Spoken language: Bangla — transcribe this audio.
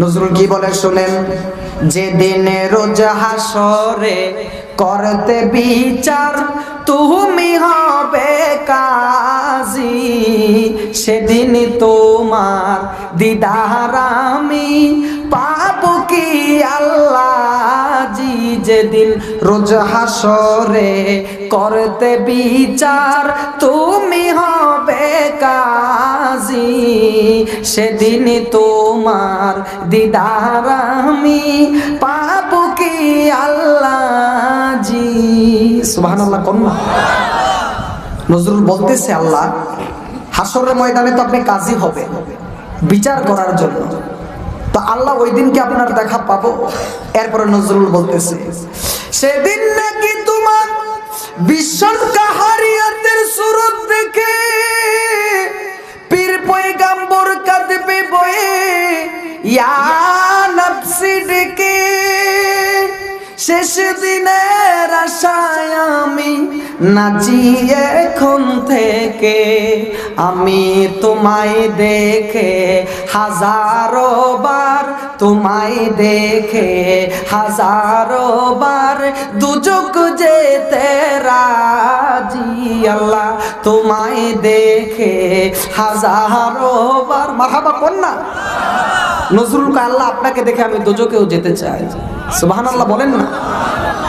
নজরুল কি বলে শুনেন, যেদিন রোজ হাসরে করতে বিচার তুমি হবে কাজী, সেদিন তোমার দিদার আমি পাবো কি আল্লাহ জি। যেদিন রোজ হাসরে করতে বিচার তুমি হবে কাজী, সেদিন তোমার দিদার আমি পাবো কি আল্লাহ জি। সুবহানাল্লাহ কোন না। নজরুল বলতেছে আল্লাহ হাসরের ময়দানে তো আপনি কাজী হবে বিচার করার জন্য, তো আল্লাহ ওই দিনকে আপনার দেখা পাবো। এরপরে নজরুল বলতেছে সেদিন নাকি তোমার বিশ্বর কাহারিয়াতের সুরত দেখে পীর পয়গাম্বর কাঁদবে বয়ে ইয়া নফসি ডেকে। শেষ দিনের আশায় আমি নাচি এখন থেকে, আমি তোমায় দেখে হাজারো বার, তোমায় দেখে হাজারো বার দুজক যেতে রাজি। আল্লাহ তোমায় দেখে হাজারো বার, মারহাবা কন্যা। নজরুল কা আল্লাহ আপনাকে দেখে আমি দুজকেও যেতে চাই। সুবহানাল্লাহ বলেন না।